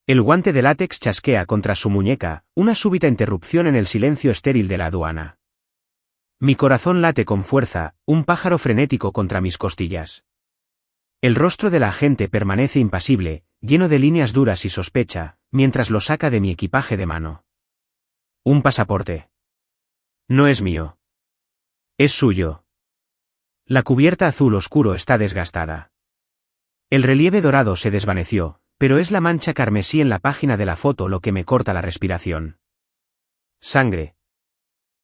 El guante de látex chasquea contra su muñeca, una súbita interrupción en el silencio estéril de la aduana. Mi corazón late con fuerza, un pájaro frenético contra mis costillas. El rostro de la agente permanece impasible, lleno de líneas duras y sospecha, mientras lo saca de mi equipaje de mano. Un pasaporte. No es mío. Es suyo. La cubierta azul oscuro está desgastada. El relieve dorado se desvaneció, pero es la mancha carmesí en la página de la foto lo que me corta la respiración. Sangre.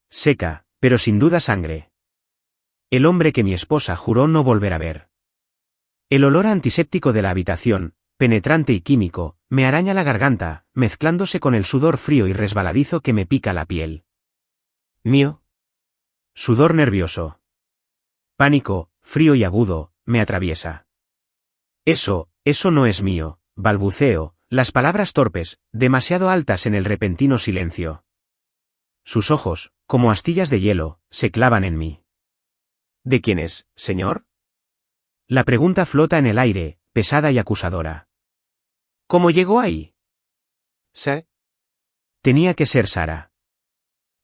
Seca, pero sin duda sangre. El hombre que mi esposa juró no volver a ver. El olor antiséptico de la habitación, penetrante y químico, me araña la garganta, mezclándose con el sudor frío y resbaladizo que me pica la piel. ¿Mío? Sudor nervioso. Pánico, frío y agudo, me atraviesa. Eso no es mío, balbuceo, las palabras torpes, demasiado altas en el repentino silencio. Sus ojos, como astillas de hielo, se clavan en mí. ¿De quién es, señor? La pregunta flota en el aire, pesada y acusadora. ¿Cómo llegó ahí? ¿Sé? Tenía que ser Sara.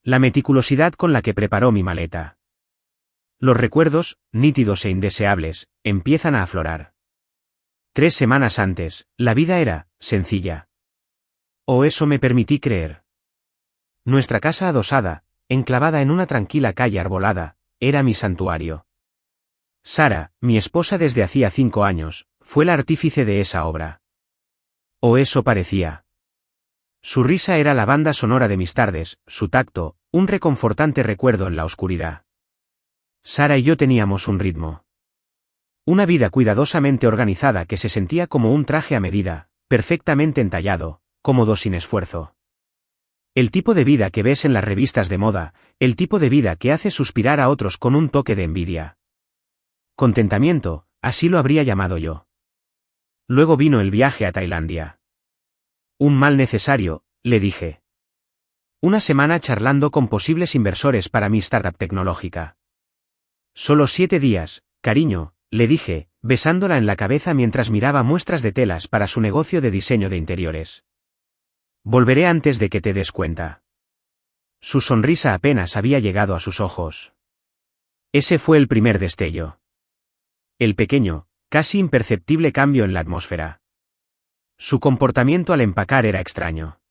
La meticulosidad con la que preparó mi maleta. Los recuerdos, nítidos e indeseables, empiezan a aflorar. 3 semanas antes, la vida era sencilla. O eso me permití creer. Nuestra casa adosada, enclavada en una tranquila calle arbolada, era mi santuario. Sara, mi esposa desde hacía 5 años, fue la artífice de esa obra. O eso parecía. Su risa era la banda sonora de mis tardes, su tacto, un reconfortante recuerdo en la oscuridad. Sara y yo teníamos un ritmo. Una vida cuidadosamente organizada que se sentía como un traje a medida, perfectamente entallado, cómodo sin esfuerzo. El tipo de vida que ves en las revistas de moda, el tipo de vida que hace suspirar a otros con un toque de envidia. Contentamiento, así lo habría llamado yo. Luego vino el viaje a Tailandia. Un mal necesario, le dije. Una semana charlando con posibles inversores para mi startup tecnológica. Solo 7 días, cariño, le dije, besándola en la cabeza mientras miraba muestras de telas para su negocio de diseño de interiores. Volveré antes de que te des cuenta. Su sonrisa apenas había llegado a sus ojos. Ese fue el primer destello. El pequeño, casi imperceptible cambio en la atmósfera. Su comportamiento al empacar era extraño.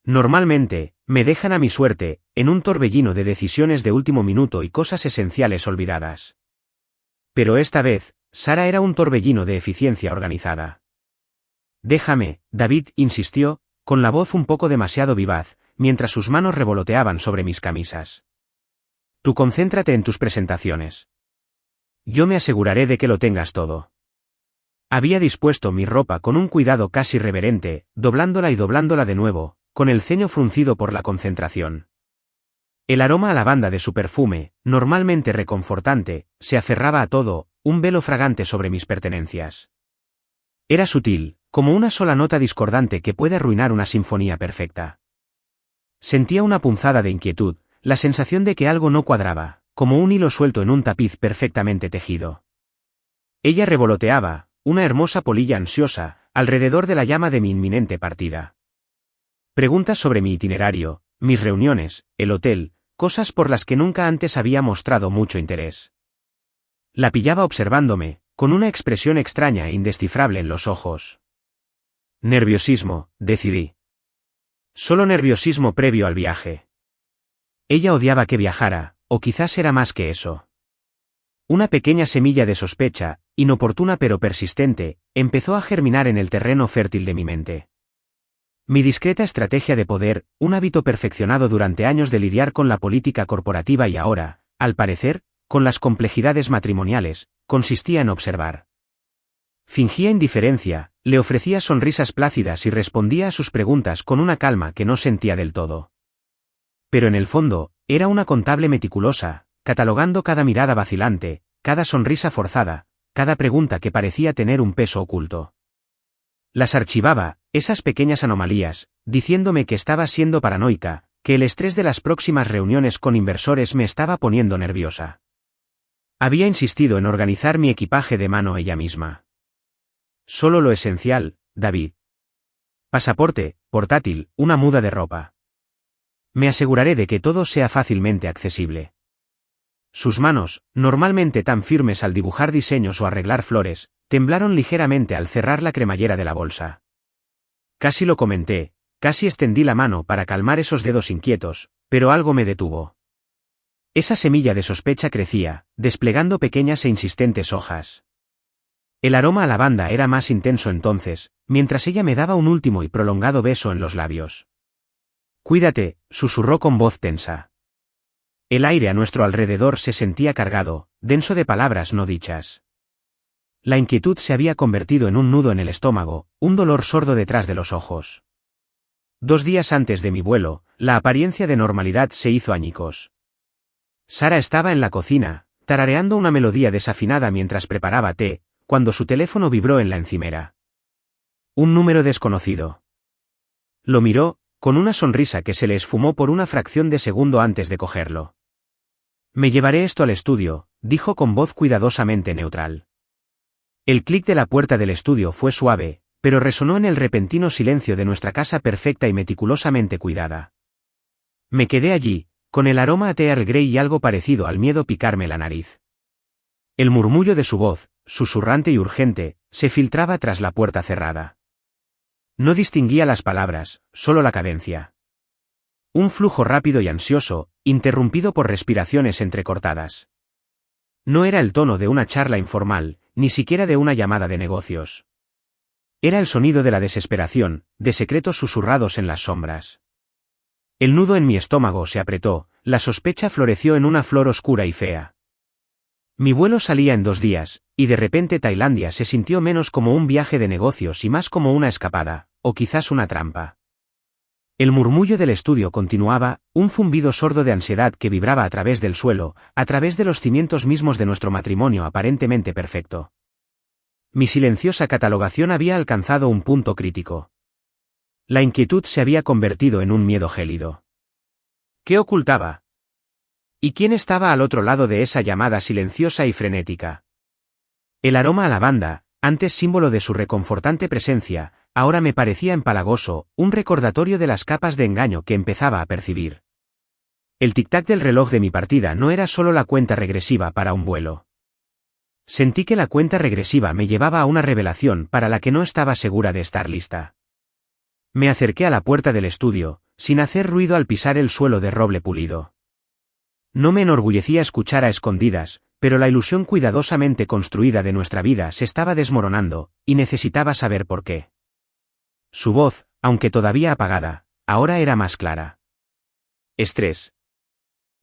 Normalmente, me dejan a mi suerte, en un torbellino de decisiones de último minuto y cosas esenciales olvidadas. Pero esta vez, Sara era un torbellino de eficiencia organizada. Déjame, David insistió, con la voz un poco demasiado vivaz, mientras sus manos revoloteaban sobre mis camisas. Tú concéntrate en tus presentaciones. Yo me aseguraré de que lo tengas todo. Había dispuesto mi ropa con un cuidado casi reverente, doblándola y doblándola de nuevo, con el ceño fruncido por la concentración. El aroma a lavanda de su perfume, normalmente reconfortante, se aferraba a todo, un velo fragante sobre mis pertenencias. Era sutil, como una sola nota discordante que puede arruinar una sinfonía perfecta. Sentía una punzada de inquietud, la sensación de que algo no cuadraba, como un hilo suelto en un tapiz perfectamente tejido. Ella revoloteaba, una hermosa polilla ansiosa, alrededor de la llama de mi inminente partida. Preguntas sobre mi itinerario, mis reuniones, el hotel, cosas por las que nunca antes había mostrado mucho interés. La pillaba observándome, con una expresión extraña e indescifrable en los ojos. Nerviosismo, decidí. Solo nerviosismo previo al viaje. Ella odiaba que viajara, o quizás era más que eso. Una pequeña semilla de sospecha, inoportuna pero persistente, empezó a germinar en el terreno fértil de mi mente. Mi discreta estrategia de poder, un hábito perfeccionado durante años de lidiar con la política corporativa y ahora, al parecer, con las complejidades matrimoniales, consistía en observar. Fingía indiferencia, le ofrecía sonrisas plácidas y respondía a sus preguntas con una calma que no sentía del todo. Pero en el fondo, era una contable meticulosa, catalogando cada mirada vacilante, cada sonrisa forzada, cada pregunta que parecía tener un peso oculto. Las archivaba, esas pequeñas anomalías, diciéndome que estaba siendo paranoica, que el estrés de las próximas reuniones con inversores me estaba poniendo nerviosa. Había insistido en organizar mi equipaje de mano ella misma. Solo lo esencial, David. Pasaporte, portátil, una muda de ropa. Me aseguraré de que todo sea fácilmente accesible. Sus manos, normalmente tan firmes al dibujar diseños o arreglar flores, temblaron ligeramente al cerrar la cremallera de la bolsa. Casi lo comenté, casi extendí la mano para calmar esos dedos inquietos, pero algo me detuvo. Esa semilla de sospecha crecía, desplegando pequeñas e insistentes hojas. El aroma a lavanda era más intenso entonces, mientras ella me daba un último y prolongado beso en los labios. «Cuídate», susurró con voz tensa. El aire a nuestro alrededor se sentía cargado, denso de palabras no dichas. La inquietud se había convertido en un nudo en el estómago, un dolor sordo detrás de los ojos. 2 días antes de mi vuelo, la apariencia de normalidad se hizo añicos. Sara estaba en la cocina, tarareando una melodía desafinada mientras preparaba té, cuando su teléfono vibró en la encimera. Un número desconocido. Lo miró, con una sonrisa que se le esfumó por una fracción de segundo antes de cogerlo. «Me llevaré esto al estudio», dijo con voz cuidadosamente neutral. El clic de la puerta del estudio fue suave, pero resonó en el repentino silencio de nuestra casa perfecta y meticulosamente cuidada. Me quedé allí, con el aroma a té Earl Grey y algo parecido al miedo picarme la nariz. El murmullo de su voz, susurrante y urgente, se filtraba tras la puerta cerrada. No distinguía las palabras, solo la cadencia. Un flujo rápido y ansioso, interrumpido por respiraciones entrecortadas. No era el tono de una charla informal, ni siquiera de una llamada de negocios. Era el sonido de la desesperación, de secretos susurrados en las sombras. El nudo en mi estómago se apretó, la sospecha floreció en una flor oscura y fea. Mi vuelo salía en 2 días, y de repente Tailandia se sintió menos como un viaje de negocios y más como una escapada, o quizás una trampa. El murmullo del estudio continuaba, un zumbido sordo de ansiedad que vibraba a través del suelo, a través de los cimientos mismos de nuestro matrimonio aparentemente perfecto. Mi silenciosa catalogación había alcanzado un punto crítico. La inquietud se había convertido en un miedo gélido. ¿Qué ocultaba? ¿Y quién estaba al otro lado de esa llamada silenciosa y frenética? El aroma a lavanda, antes símbolo de su reconfortante presencia, ahora me parecía empalagoso, un recordatorio de las capas de engaño que empezaba a percibir. El tic-tac del reloj de mi partida no era solo la cuenta regresiva para un vuelo. Sentí que la cuenta regresiva me llevaba a una revelación para la que no estaba segura de estar lista. Me acerqué a la puerta del estudio, sin hacer ruido al pisar el suelo de roble pulido. No me enorgullecía escuchar a escondidas, pero la ilusión cuidadosamente construida de nuestra vida se estaba desmoronando, y necesitaba saber por qué. Su voz, aunque todavía apagada, ahora era más clara. Estrés.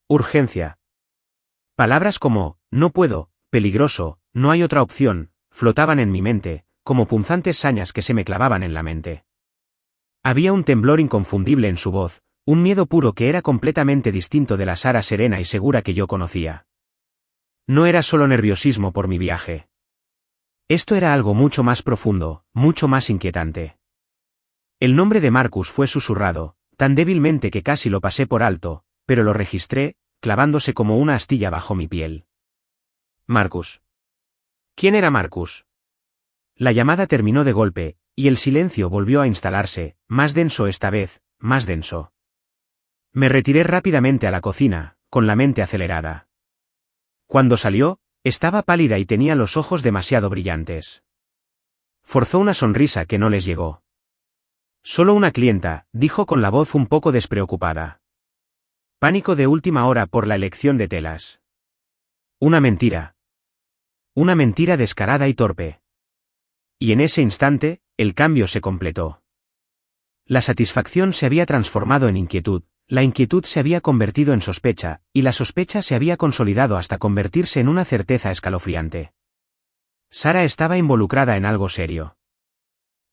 Urgencia. Palabras como, no puedo, peligroso, no hay otra opción, flotaban en mi mente, como punzantes sañas que se me clavaban en la mente. Había un temblor inconfundible en su voz, un miedo puro que era completamente distinto de la Sara serena y segura que yo conocía. No era solo nerviosismo por mi viaje. Esto era algo mucho más profundo, mucho más inquietante. El nombre de Marcus fue susurrado, tan débilmente que casi lo pasé por alto, pero lo registré, clavándose como una astilla bajo mi piel. Marcus. ¿Quién era Marcus? La llamada terminó de golpe, y el silencio volvió a instalarse, más denso esta vez, más denso. Me retiré rápidamente a la cocina, con la mente acelerada. Cuando salió, estaba pálida y tenía los ojos demasiado brillantes. Forzó una sonrisa que no les llegó. Solo una clienta, dijo con la voz un poco despreocupada. Pánico de última hora por la elección de telas. Una mentira. Una mentira descarada y torpe. Y en ese instante, el cambio se completó. La satisfacción se había transformado en inquietud, la inquietud se había convertido en sospecha, y la sospecha se había consolidado hasta convertirse en una certeza escalofriante. Sara estaba involucrada en algo serio.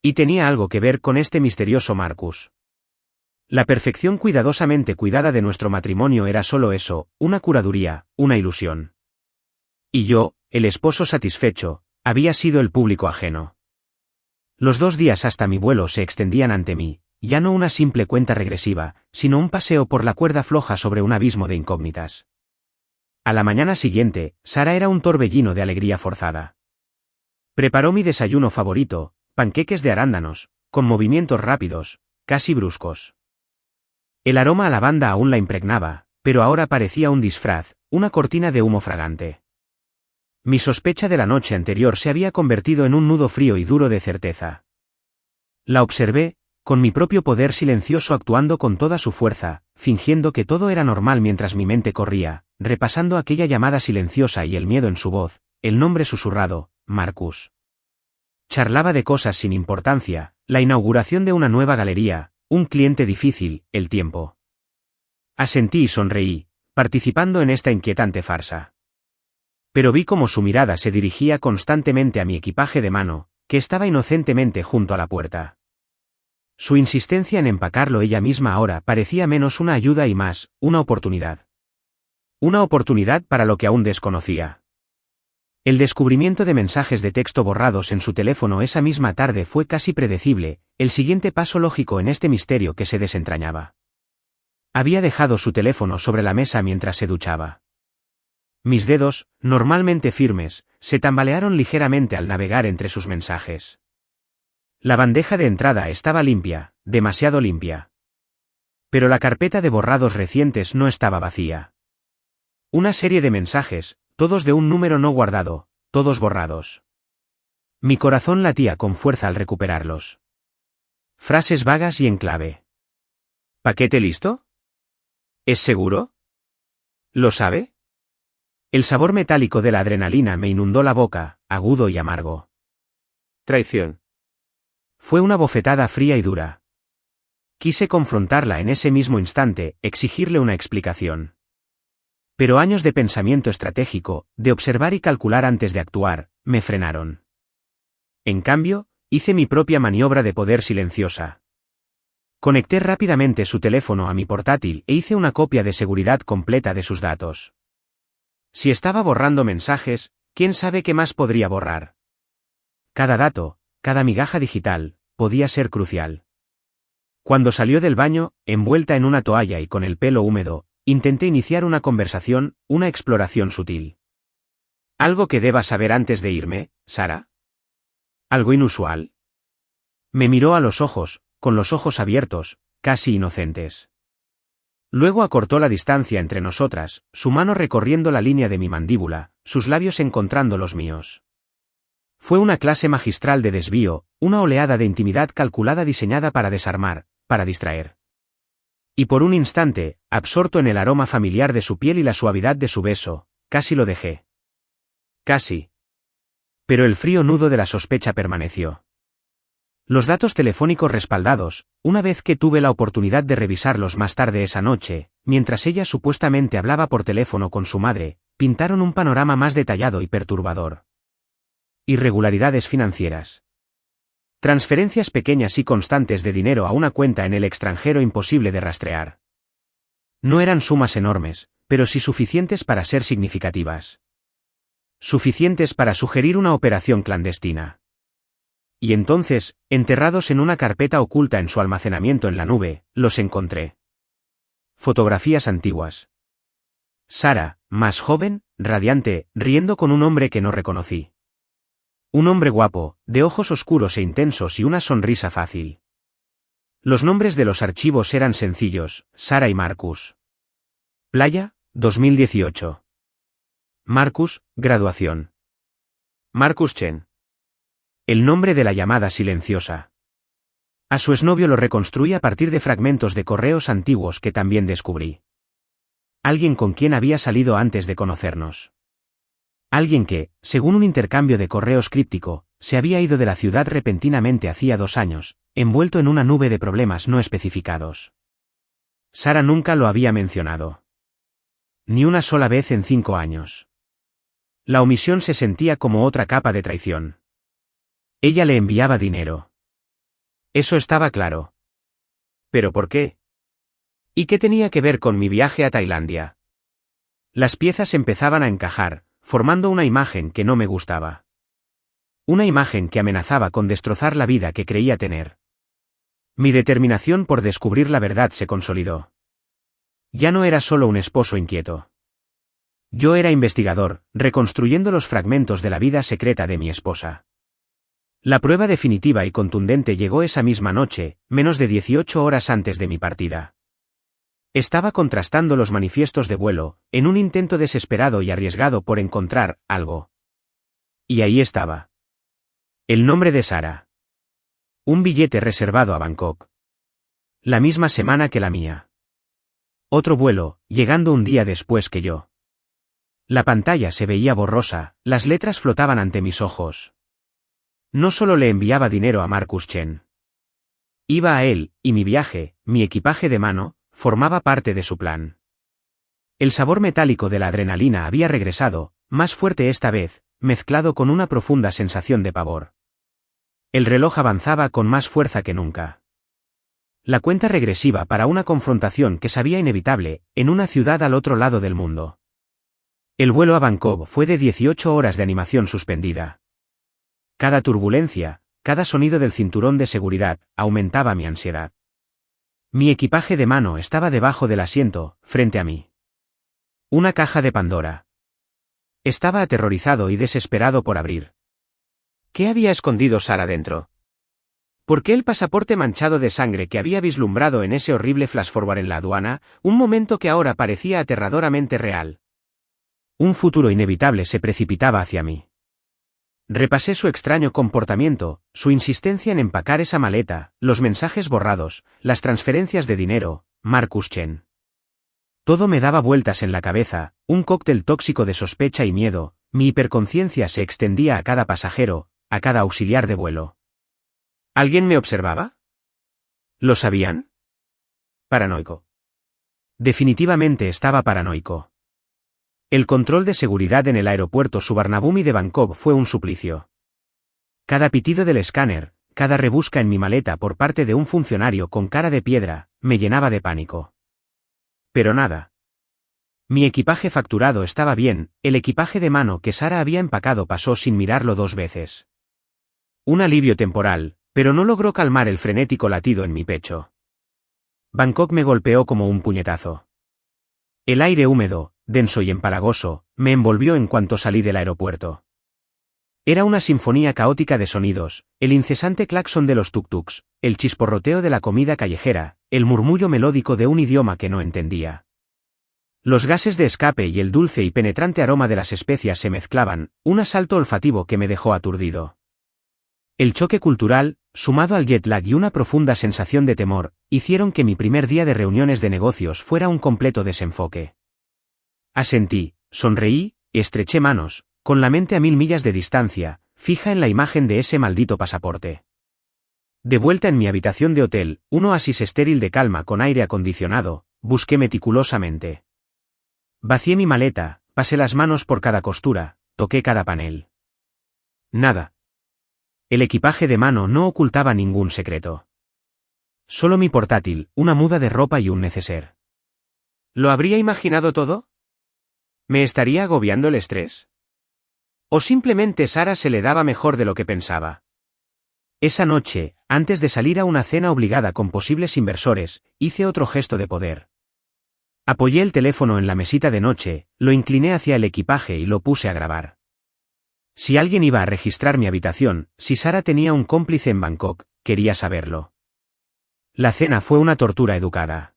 Y tenía algo que ver con este misterioso Marcus. La perfección cuidadosamente cuidada de nuestro matrimonio era solo eso, una curaduría, una ilusión. Y yo, el esposo satisfecho, había sido el público ajeno. Los 2 días hasta mi vuelo se extendían ante mí, ya no una simple cuenta regresiva, sino un paseo por la cuerda floja sobre un abismo de incógnitas. A la mañana siguiente, Sara era un torbellino de alegría forzada. Preparó mi desayuno favorito, panqueques de arándanos, con movimientos rápidos, casi bruscos. El aroma a lavanda aún la impregnaba, pero ahora parecía un disfraz, una cortina de humo fragante. Mi sospecha de la noche anterior se había convertido en un nudo frío y duro de certeza. La observé, con mi propio poder silencioso actuando con toda su fuerza, fingiendo que todo era normal mientras mi mente corría, repasando aquella llamada silenciosa y el miedo en su voz, el nombre susurrado, Marcus. Charlaba de cosas sin importancia, la inauguración de una nueva galería, un cliente difícil, el tiempo. Asentí y sonreí, participando en esta inquietante farsa. Pero vi cómo su mirada se dirigía constantemente a mi equipaje de mano, que estaba inocentemente junto a la puerta. Su insistencia en empacarlo ella misma ahora parecía menos una ayuda y más, una oportunidad. Una oportunidad para lo que aún desconocía. El descubrimiento de mensajes de texto borrados en su teléfono esa misma tarde fue casi predecible, el siguiente paso lógico en este misterio que se desentrañaba. Había dejado su teléfono sobre la mesa mientras se duchaba. Mis dedos, normalmente firmes, se tambalearon ligeramente al navegar entre sus mensajes. La bandeja de entrada estaba limpia, demasiado limpia. Pero la carpeta de borrados recientes no estaba vacía. Una serie de mensajes, todos de un número no guardado, todos borrados. Mi corazón latía con fuerza al recuperarlos. Frases vagas y en clave. ¿Paquete listo? ¿Es seguro? ¿Lo sabe? El sabor metálico de la adrenalina me inundó la boca, agudo y amargo. Traición. Fue una bofetada fría y dura. Quise confrontarla en ese mismo instante, exigirle una explicación. Pero años de pensamiento estratégico, de observar y calcular antes de actuar, me frenaron. En cambio, hice mi propia maniobra de poder silenciosa. Conecté rápidamente su teléfono a mi portátil e hice una copia de seguridad completa de sus datos. Si estaba borrando mensajes, ¿quién sabe qué más podría borrar? Cada dato, cada migaja digital, podía ser crucial. Cuando salió del baño, envuelta en una toalla y con el pelo húmedo, intenté iniciar una conversación, una exploración sutil. ¿Algo que deba saber antes de irme, Sara? ¿Algo inusual? Me miró a los ojos, con los ojos abiertos, casi inocentes. Luego acortó la distancia entre nosotras, su mano recorriendo la línea de mi mandíbula, sus labios encontrando los míos. Fue una clase magistral de desvío, una oleada de intimidad calculada diseñada para desarmar, para distraer. Y por un instante, absorto en el aroma familiar de su piel y la suavidad de su beso, casi lo dejé. Casi. Pero el frío nudo de la sospecha permaneció. Los datos telefónicos respaldados, una vez que tuve la oportunidad de revisarlos más tarde esa noche, mientras ella supuestamente hablaba por teléfono con su madre, pintaron un panorama más detallado y perturbador. Irregularidades financieras. Transferencias pequeñas y constantes de dinero a una cuenta en el extranjero imposible de rastrear. No eran sumas enormes, pero sí suficientes para ser significativas. Suficientes para sugerir una operación clandestina. Y entonces, enterrados en una carpeta oculta en su almacenamiento en la nube, los encontré. Fotografías antiguas. Sara, más joven, radiante, riendo con un hombre que no reconocí. Un hombre guapo, de ojos oscuros e intensos y una sonrisa fácil. Los nombres de los archivos eran sencillos, Sara y Marcus. Playa, 2018. Marcus, graduación. Marcus Chen. El nombre de la llamada silenciosa. A su exnovio lo reconstruí a partir de fragmentos de correos antiguos que también descubrí. Alguien con quien había salido antes de conocernos. Alguien que, según un intercambio de correos críptico, se había ido de la ciudad repentinamente hacía 2 años, envuelto en una nube de problemas no especificados. Sara nunca lo había mencionado. Ni una sola vez en 5 años. La omisión se sentía como otra capa de traición. Ella le enviaba dinero. Eso estaba claro. ¿Pero por qué? ¿Y qué tenía que ver con mi viaje a Tailandia? Las piezas empezaban a encajar, formando una imagen que no me gustaba. Una imagen que amenazaba con destrozar la vida que creía tener. Mi determinación por descubrir la verdad se consolidó. Ya no era solo un esposo inquieto. Yo era investigador, reconstruyendo los fragmentos de la vida secreta de mi esposa. La prueba definitiva y contundente llegó esa misma noche, menos de 18 horas antes de mi partida. Estaba contrastando los manifiestos de vuelo, en un intento desesperado y arriesgado por encontrar algo. Y ahí estaba. El nombre de Sara. Un billete reservado a Bangkok. La misma semana que la mía. Otro vuelo, llegando un día después que yo. La pantalla se veía borrosa, las letras flotaban ante mis ojos. No solo le enviaba dinero a Marcus Chen. Iba a él, y mi viaje, mi equipaje de mano, formaba parte de su plan. El sabor metálico de la adrenalina había regresado, más fuerte esta vez, mezclado con una profunda sensación de pavor. El reloj avanzaba con más fuerza que nunca. La cuenta regresiva para una confrontación que sabía inevitable, en una ciudad al otro lado del mundo. El vuelo a Bangkok fue de 18 horas de animación suspendida. Cada turbulencia, cada sonido del cinturón de seguridad, aumentaba mi ansiedad. Mi equipaje de mano estaba debajo del asiento, frente a mí. Una caja de Pandora. Estaba aterrorizado y desesperado por abrir. ¿Qué había escondido Sara dentro? ¿Por qué el pasaporte manchado de sangre que había vislumbrado en ese horrible flash forward en la aduana, un momento que ahora parecía aterradoramente real? Un futuro inevitable se precipitaba hacia mí. Repasé su extraño comportamiento, su insistencia en empacar esa maleta, los mensajes borrados, las transferencias de dinero, Marcus Chen. Todo me daba vueltas en la cabeza, un cóctel tóxico de sospecha y miedo, mi hiperconciencia se extendía a cada pasajero, a cada auxiliar de vuelo. ¿Alguien me observaba? ¿Lo sabían? Paranoico. Definitivamente estaba paranoico. El control de seguridad en el aeropuerto Suvarnabhumi de Bangkok fue un suplicio. Cada pitido del escáner, cada rebusca en mi maleta por parte de un funcionario con cara de piedra, me llenaba de pánico. Pero nada. Mi equipaje facturado estaba bien, el equipaje de mano que Sara había empacado pasó sin mirarlo 2 veces. Un alivio temporal, pero no logró calmar el frenético latido en mi pecho. Bangkok me golpeó como un puñetazo. El aire húmedo, denso y empalagoso, me envolvió en cuanto salí del aeropuerto. Era una sinfonía caótica de sonidos, el incesante claxon de los tuk-tuks, el chisporroteo de la comida callejera, el murmullo melódico de un idioma que no entendía. Los gases de escape y el dulce y penetrante aroma de las especias se mezclaban, un asalto olfativo que me dejó aturdido. El choque cultural, sumado al jet lag y una profunda sensación de temor, hicieron que mi primer día de reuniones de negocios fuera un completo desenfoque. Asentí, sonreí, y estreché manos, con la mente a 1000 millas de distancia, fija en la imagen de ese maldito pasaporte. De vuelta en mi habitación de hotel, un oasis estéril de calma con aire acondicionado, busqué meticulosamente. Vacié mi maleta, pasé las manos por cada costura, toqué cada panel. Nada. El equipaje de mano no ocultaba ningún secreto. Solo mi portátil, una muda de ropa y un neceser. ¿Lo habría imaginado todo? ¿Me estaría agobiando el estrés? ¿O simplemente Sara se le daba mejor de lo que pensaba? Esa noche, antes de salir a una cena obligada con posibles inversores, hice otro gesto de poder. Apoyé el teléfono en la mesita de noche, lo incliné hacia el equipaje y lo puse a grabar. Si alguien iba a registrar mi habitación, si Sara tenía un cómplice en Bangkok, quería saberlo. La cena fue una tortura educada.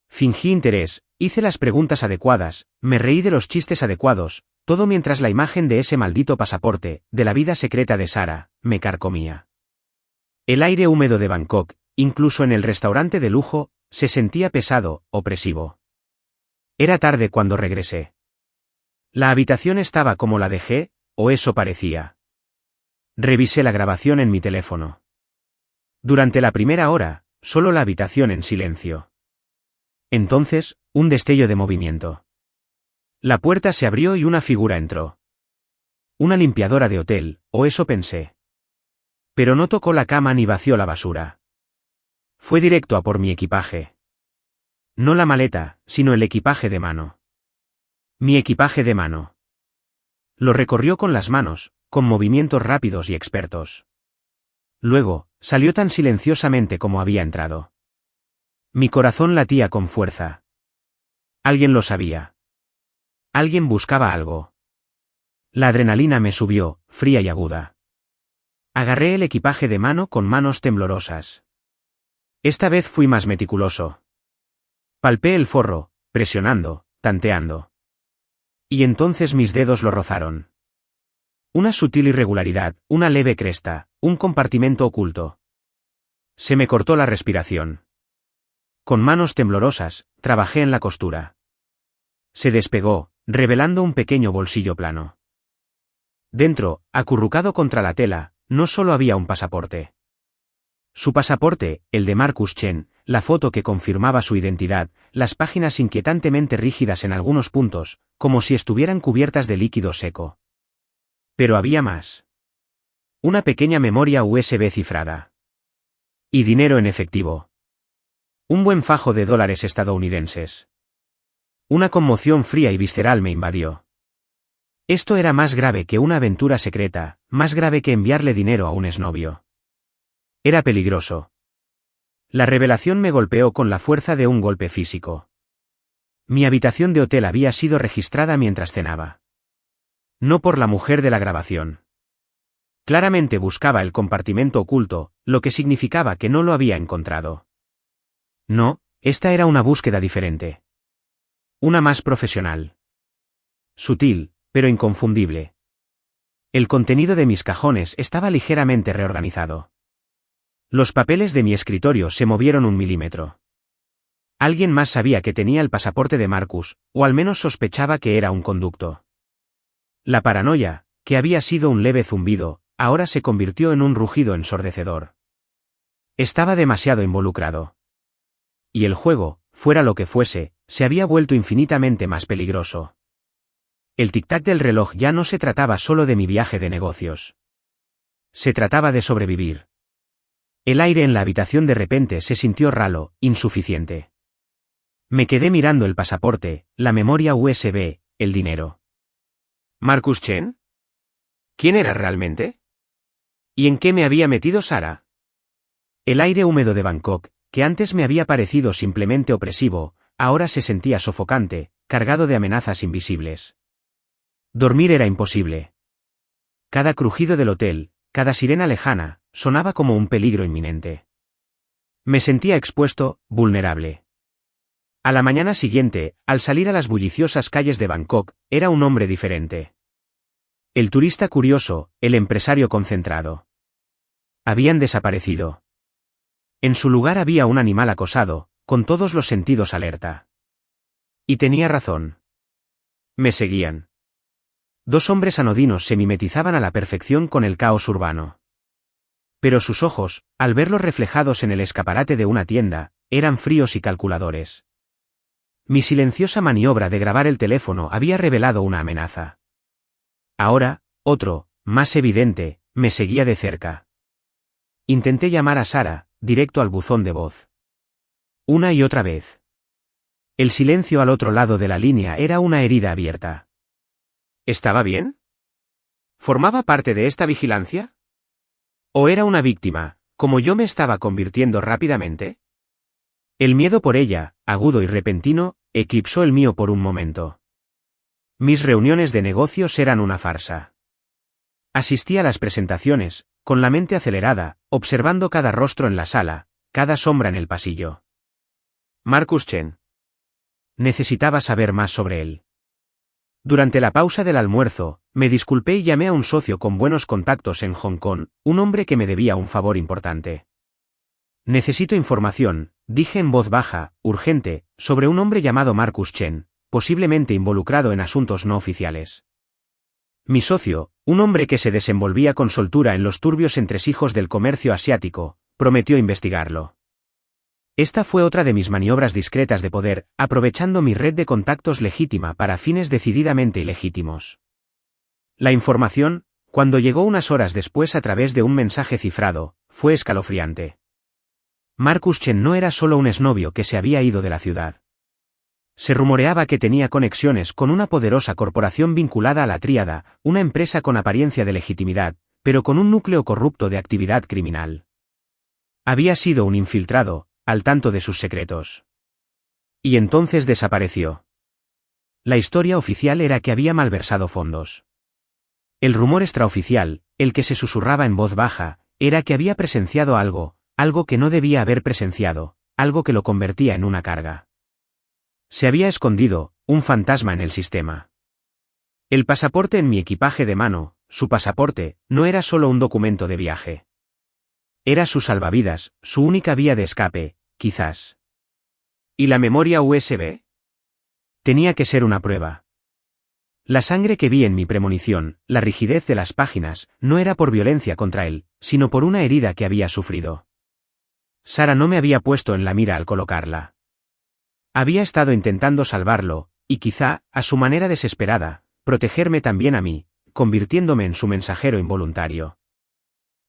Fingí interés, hice las preguntas adecuadas, me reí de los chistes adecuados, todo mientras la imagen de ese maldito pasaporte, de la vida secreta de Sara, me carcomía. El aire húmedo de Bangkok, incluso en el restaurante de lujo, se sentía pesado, opresivo. Era tarde cuando regresé. La habitación estaba como la dejé, o eso parecía. Revisé la grabación en mi teléfono. Durante la primera hora, solo la habitación en silencio. Entonces, un destello de movimiento. La puerta se abrió y una figura entró. Una limpiadora de hotel, o eso pensé. Pero no tocó la cama ni vació la basura. Fue directo a por mi equipaje. No la maleta, sino el equipaje de mano. Mi equipaje de mano. Lo recorrió con las manos, con movimientos rápidos y expertos. Luego, salió tan silenciosamente como había entrado. Mi corazón latía con fuerza. Alguien lo sabía. Alguien buscaba algo. La adrenalina me subió, fría y aguda. Agarré el equipaje de mano con manos temblorosas. Esta vez fui más meticuloso. Palpé el forro, presionando, tanteando. Y entonces mis dedos lo rozaron. Una sutil irregularidad, una leve cresta, un compartimento oculto. Se me cortó la respiración. Con manos temblorosas, trabajé en la costura. Se despegó, revelando un pequeño bolsillo plano. Dentro, acurrucado contra la tela, no solo había un pasaporte. Su pasaporte, el de Marcus Chen, la foto que confirmaba su identidad, las páginas inquietantemente rígidas en algunos puntos, como si estuvieran cubiertas de líquido seco. Pero había más. Una pequeña memoria USB cifrada. Y dinero en efectivo. Un buen fajo de dólares estadounidenses. Una conmoción fría y visceral me invadió. Esto era más grave que una aventura secreta, más grave que enviarle dinero a un exnovio. Era peligroso. La revelación me golpeó con la fuerza de un golpe físico. Mi habitación de hotel había sido registrada mientras cenaba. No por la mujer de la grabación. Claramente buscaba el compartimento oculto, lo que significaba que no lo había encontrado. No, esta era una búsqueda diferente. Una más profesional. Sutil, pero inconfundible. El contenido de mis cajones estaba ligeramente reorganizado. Los papeles de mi escritorio se movieron 1 milímetro. Alguien más sabía que tenía el pasaporte de Marcus, o al menos sospechaba que era un conducto. La paranoia, que había sido un leve zumbido, ahora se convirtió en un rugido ensordecedor. Estaba demasiado involucrado. Y el juego, fuera lo que fuese, se había vuelto infinitamente más peligroso. El tic-tac del reloj ya no se trataba solo de mi viaje de negocios. Se trataba de sobrevivir. El aire en la habitación de repente se sintió ralo, insuficiente. Me quedé mirando el pasaporte, la memoria USB, el dinero. ¿Marcus Chen? ¿Quién era realmente? ¿Y en qué me había metido Sara? El aire húmedo de Bangkok, que antes me había parecido simplemente opresivo, ahora se sentía sofocante, cargado de amenazas invisibles. Dormir era imposible. Cada crujido del hotel, cada sirena lejana, sonaba como un peligro inminente. Me sentía expuesto, vulnerable. A la mañana siguiente, al salir a las bulliciosas calles de Bangkok, era un hombre diferente. El turista curioso, el empresario concentrado. Habían desaparecido. En su lugar había un animal acosado, con todos los sentidos alerta. Y tenía razón. Me seguían. 2 hombres anodinos se mimetizaban a la perfección con el caos urbano. Pero sus ojos, al verlos reflejados en el escaparate de una tienda, eran fríos y calculadores. Mi silenciosa maniobra de grabar el teléfono había revelado una amenaza. Ahora, otro, más evidente, me seguía de cerca. Intenté llamar a Sara, directo al buzón de voz. Una y otra vez. El silencio al otro lado de la línea era una herida abierta. ¿Estaba bien? ¿Formaba parte de esta vigilancia? ¿O era una víctima, como yo me estaba convirtiendo rápidamente? El miedo por ella, agudo y repentino, eclipsó el mío por un momento. Mis reuniones de negocios eran una farsa. Asistí a las presentaciones, con la mente acelerada, observando cada rostro en la sala, cada sombra en el pasillo. Marcus Chen. Necesitaba saber más sobre él. Durante la pausa del almuerzo, me disculpé y llamé a un socio con buenos contactos en Hong Kong, un hombre que me debía un favor importante. Necesito información, dije en voz baja, urgente, sobre un hombre llamado Marcus Chen, posiblemente involucrado en asuntos no oficiales. Mi socio, un hombre que se desenvolvía con soltura en los turbios entresijos del comercio asiático, prometió investigarlo. Esta fue otra de mis maniobras discretas de poder, aprovechando mi red de contactos legítima para fines decididamente ilegítimos. La información, cuando llegó unas horas después a través de un mensaje cifrado, fue escalofriante. Marcus Chen no era solo un exnovio que se había ido de la ciudad. Se rumoreaba que tenía conexiones con una poderosa corporación vinculada a la Tríada, una empresa con apariencia de legitimidad, pero con un núcleo corrupto de actividad criminal. Había sido un infiltrado, al tanto de sus secretos. Y entonces desapareció. La historia oficial era que había malversado fondos. El rumor extraoficial, el que se susurraba en voz baja, era que había presenciado algo, algo que no debía haber presenciado, algo que lo convertía en una carga. Se había escondido, un fantasma en el sistema. El pasaporte en mi equipaje de mano, su pasaporte, no era solo un documento de viaje. Era su salvavidas, su única vía de escape, quizás. ¿Y la memoria USB? Tenía que ser una prueba. La sangre que vi en mi premonición, la rigidez de las páginas, no era por violencia contra él, sino por una herida que había sufrido. Sara no me había puesto en la mira al colocarla. Había estado intentando salvarlo, y quizá, a su manera desesperada, protegerme también a mí, convirtiéndome en su mensajero involuntario.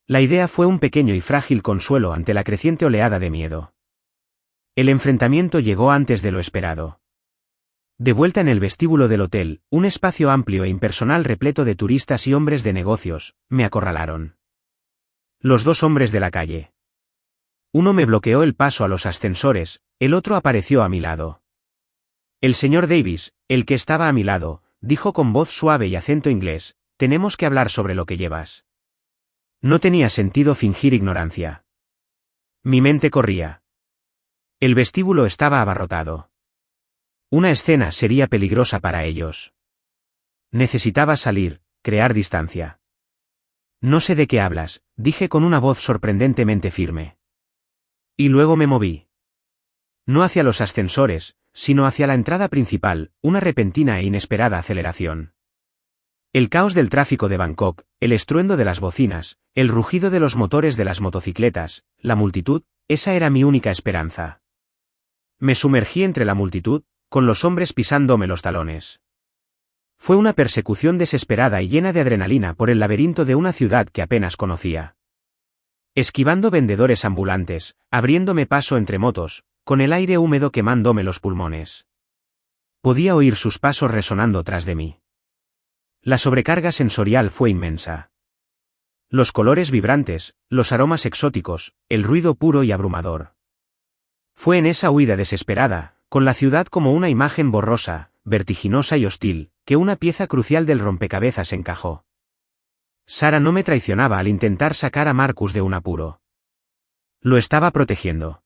La idea fue un pequeño y frágil consuelo ante la creciente oleada de miedo. El enfrentamiento llegó antes de lo esperado. De vuelta en el vestíbulo del hotel, un espacio amplio e impersonal repleto de turistas y hombres de negocios, me acorralaron. Los dos hombres de la calle. Uno me bloqueó el paso a los ascensores, el otro apareció a mi lado. El señor Davis, el que estaba a mi lado, dijo con voz suave y acento inglés, «Tenemos que hablar sobre lo que llevas». No tenía sentido fingir ignorancia. Mi mente corría. El vestíbulo estaba abarrotado. Una escena sería peligrosa para ellos. Necesitaba salir, crear distancia. No sé de qué hablas, dije con una voz sorprendentemente firme. Y luego me moví. No hacia los ascensores, sino hacia la entrada principal, una repentina e inesperada aceleración. El caos del tráfico de Bangkok, el estruendo de las bocinas, el rugido de los motores de las motocicletas, la multitud, esa era mi única esperanza. Me sumergí entre la multitud, con los hombres pisándome los talones. Fue una persecución desesperada y llena de adrenalina por el laberinto de una ciudad que apenas conocía. Esquivando vendedores ambulantes, abriéndome paso entre motos, con el aire húmedo quemándome los pulmones. Podía oír sus pasos resonando tras de mí. La sobrecarga sensorial fue inmensa. Los colores vibrantes, los aromas exóticos, el ruido puro y abrumador. Fue en esa huida desesperada, con la ciudad como una imagen borrosa, vertiginosa y hostil, que una pieza crucial del rompecabezas encajó. Sara no me traicionaba al intentar sacar a Marcus de un apuro. Lo estaba protegiendo.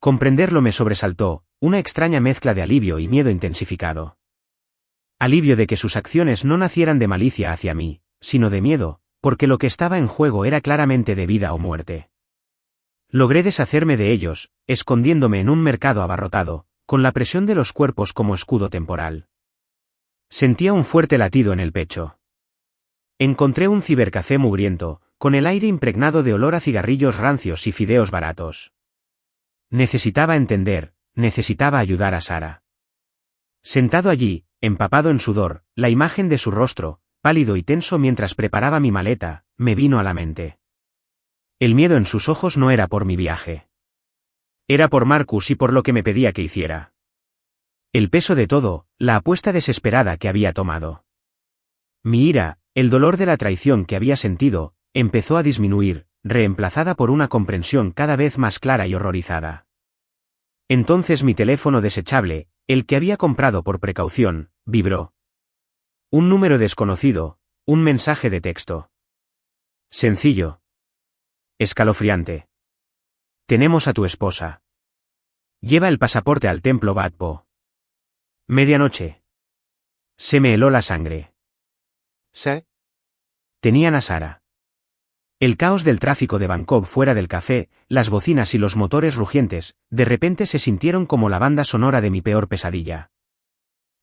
Comprenderlo me sobresaltó, una extraña mezcla de alivio y miedo intensificado. Alivio de que sus acciones no nacieran de malicia hacia mí, sino de miedo, porque lo que estaba en juego era claramente de vida o muerte. Logré deshacerme de ellos, escondiéndome en un mercado abarrotado, con la presión de los cuerpos como escudo temporal. Sentía un fuerte latido en el pecho. Encontré un cibercafé mugriento, con el aire impregnado de olor a cigarrillos rancios y fideos baratos. Necesitaba entender, necesitaba ayudar a Sara. Sentado allí, empapado en sudor, la imagen de su rostro, pálido y tenso mientras preparaba mi maleta, me vino a la mente. El miedo en sus ojos no era por mi viaje. Era por Marcus y por lo que me pedía que hiciera. El peso de todo, la apuesta desesperada que había tomado. Mi ira, el dolor de la traición que había sentido, empezó a disminuir, reemplazada por una comprensión cada vez más clara y horrorizada. Entonces mi teléfono desechable, el que había comprado por precaución, vibró. Un número desconocido, un mensaje de texto. Sencillo. Escalofriante. Tenemos a tu esposa. Lleva el pasaporte al templo Wat Po. Medianoche. Se me heló la sangre. ¿Sí? Tenían a Sara. El caos del tráfico de Bangkok fuera del café, las bocinas y los motores rugientes, de repente se sintieron como la banda sonora de mi peor pesadilla.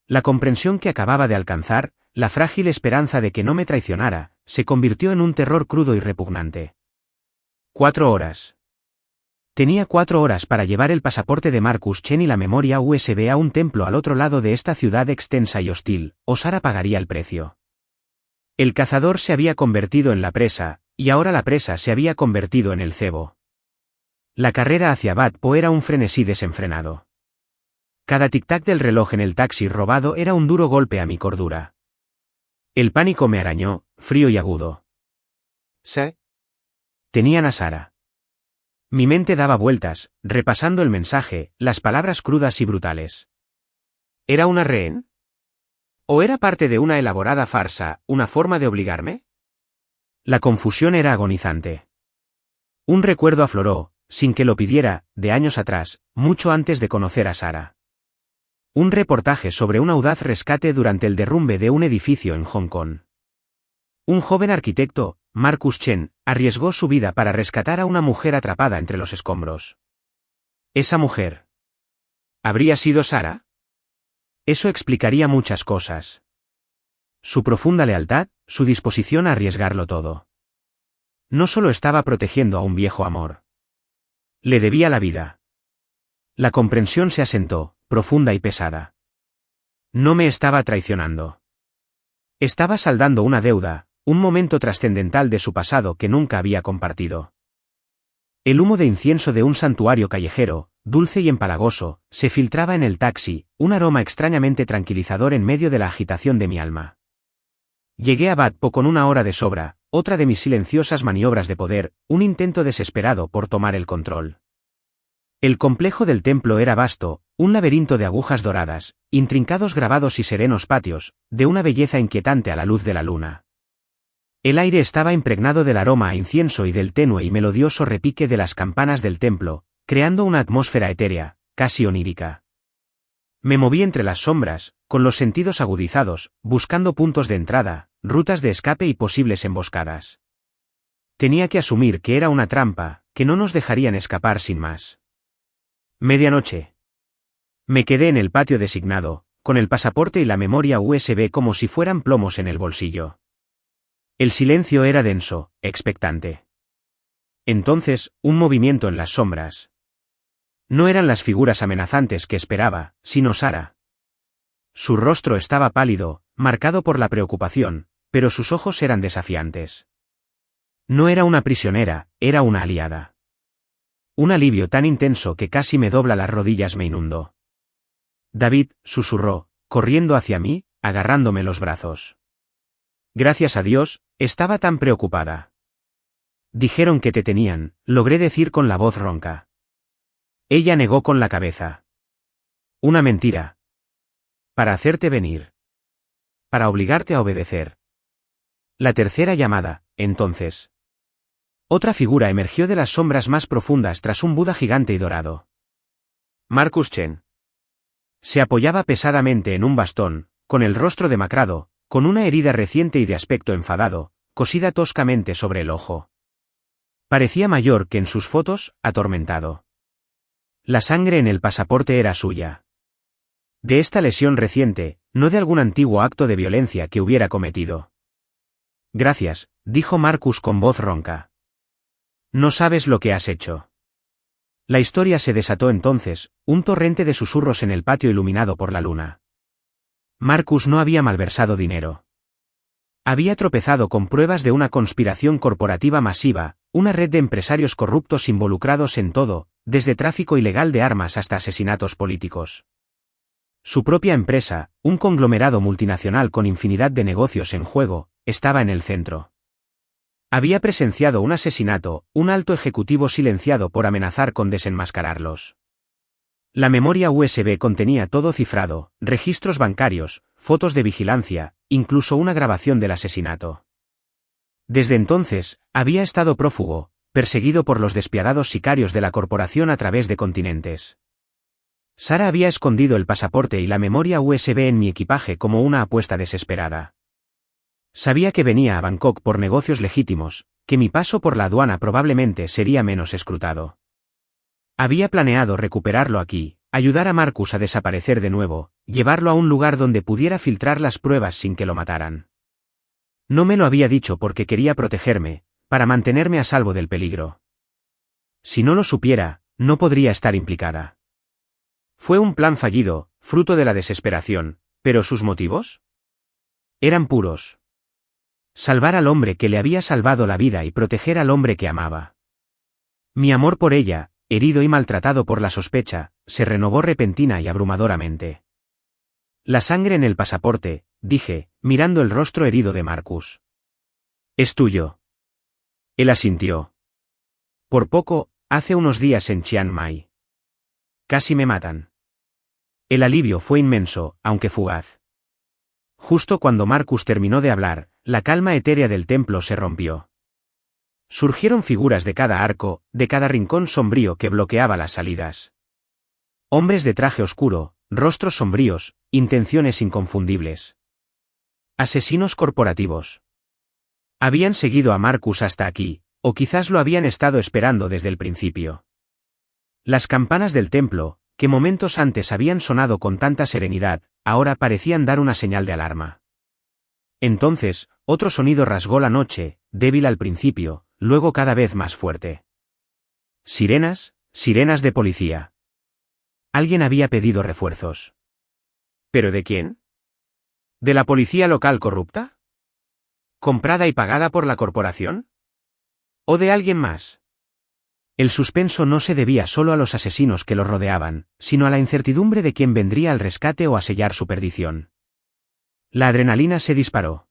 La comprensión que acababa de alcanzar, la frágil esperanza de que no me traicionara, se convirtió en un terror crudo y repugnante. 4 horas. Tenía 4 horas para llevar el pasaporte de Marcus Chen y la memoria USB a un templo al otro lado de esta ciudad extensa y hostil, o Sara pagaría el precio. El cazador se había convertido en la presa, y ahora la presa se había convertido en el cebo. La carrera hacia Wat Po era un frenesí desenfrenado. Cada tic-tac del reloj en el taxi robado era un duro golpe a mi cordura. El pánico me arañó, frío y agudo. ¿Sí? Tenían a Sara. Mi mente daba vueltas, repasando el mensaje, las palabras crudas y brutales. ¿Era una rehén? ¿O era parte de una elaborada farsa, una forma de obligarme? La confusión era agonizante. Un recuerdo afloró, sin que lo pidiera, de años atrás, mucho antes de conocer a Sara. Un reportaje sobre un audaz rescate durante el derrumbe de un edificio en Hong Kong. Un joven arquitecto, Marcus Chen, arriesgó su vida para rescatar a una mujer atrapada entre los escombros. ¿Esa mujer habría sido Sara? Eso explicaría muchas cosas. Su profunda lealtad, su disposición a arriesgarlo todo. No solo estaba protegiendo a un viejo amor. Le debía la vida. La comprensión se asentó, profunda y pesada. No me estaba traicionando. Estaba saldando una deuda, un momento trascendental de su pasado que nunca había compartido. El humo de incienso de un santuario callejero, dulce y empalagoso, se filtraba en el taxi, un aroma extrañamente tranquilizador en medio de la agitación de mi alma. Llegué a Bat Po con una hora de sobra, otra de mis silenciosas maniobras de poder, un intento desesperado por tomar el control. El complejo del templo era vasto, un laberinto de agujas doradas, intrincados grabados y serenos patios, de una belleza inquietante a la luz de la luna. El aire estaba impregnado del aroma a incienso y del tenue y melodioso repique de las campanas del templo, creando una atmósfera etérea, casi onírica. Me moví entre las sombras, con los sentidos agudizados, buscando puntos de entrada, rutas de escape y posibles emboscadas. Tenía que asumir que era una trampa, que no nos dejarían escapar sin más. Medianoche. Me quedé en el patio designado, con el pasaporte y la memoria USB como si fueran plomos en el bolsillo. El silencio era denso, expectante. Entonces, un movimiento en las sombras. No eran las figuras amenazantes que esperaba, sino Sara. Su rostro estaba pálido, marcado por la preocupación, pero sus ojos eran desafiantes. No era una prisionera, era una aliada. Un alivio tan intenso que casi me dobla las rodillas me inundó. David, susurró, corriendo hacia mí, agarrándome los brazos. Gracias a Dios, estaba tan preocupada. Dijeron que te tenían, logré decir con la voz ronca. Ella negó con la cabeza. Una mentira. Para hacerte venir. Para obligarte a obedecer. La tercera llamada, entonces. Otra figura emergió de las sombras más profundas tras un Buda gigante y dorado. Marcus Chen. Se apoyaba pesadamente en un bastón, con el rostro demacrado, con una herida reciente y de aspecto enfadado, cosida toscamente sobre el ojo. Parecía mayor que en sus fotos, atormentado. La sangre en el pasaporte era suya. De esta lesión reciente, no de algún antiguo acto de violencia que hubiera cometido. Gracias, dijo Marcus con voz ronca. No sabes lo que has hecho. La historia se desató entonces, un torrente de susurros en el patio iluminado por la luna. Marcus no había malversado dinero. Había tropezado con pruebas de una conspiración corporativa masiva, una red de empresarios corruptos involucrados en todo, desde tráfico ilegal de armas hasta asesinatos políticos. Su propia empresa, un conglomerado multinacional con infinidad de negocios en juego, estaba en el centro. Había presenciado un asesinato, un alto ejecutivo silenciado por amenazar con desenmascararlos. La memoria USB contenía todo cifrado, registros bancarios, fotos de vigilancia, incluso una grabación del asesinato. Desde entonces, había estado prófugo, perseguido por los despiadados sicarios de la corporación a través de continentes. Sara había escondido el pasaporte y la memoria USB en mi equipaje como una apuesta desesperada. Sabía que venía a Bangkok por negocios legítimos, que mi paso por la aduana probablemente sería menos escrutado. Había planeado recuperarlo aquí, ayudar a Marcus a desaparecer de nuevo, llevarlo a un lugar donde pudiera filtrar las pruebas sin que lo mataran. No me lo había dicho porque quería protegerme, para mantenerme a salvo del peligro. Si no lo supiera, no podría estar implicada. Fue un plan fallido, fruto de la desesperación, pero sus motivos eran puros. Salvar al hombre que le había salvado la vida y proteger al hombre que amaba. Mi amor por ella, herido y maltratado por la sospecha, se renovó repentina y abrumadoramente. La sangre en el pasaporte, dije, mirando el rostro herido de Marcus. Es tuyo. Él asintió. Por poco, hace unos días en Chiang Mai. Casi me matan. El alivio fue inmenso, aunque fugaz. Justo cuando Marcus terminó de hablar, la calma etérea del templo se rompió. Surgieron figuras de cada arco, de cada rincón sombrío que bloqueaba las salidas. Hombres de traje oscuro, rostros sombríos, intenciones inconfundibles. Asesinos corporativos. Habían seguido a Marcus hasta aquí, o quizás lo habían estado esperando desde el principio. Las campanas del templo, que momentos antes habían sonado con tanta serenidad, ahora parecían dar una señal de alarma. Entonces, otro sonido rasgó la noche, débil al principio, luego cada vez más fuerte. Sirenas, sirenas de policía. Alguien había pedido refuerzos. ¿Pero de quién? ¿De la policía local corrupta? ¿Comprada y pagada por la corporación? ¿O de alguien más? El suspenso no se debía solo a los asesinos que los rodeaban, sino a la incertidumbre de quién vendría al rescate o a sellar su perdición. La adrenalina se disparó.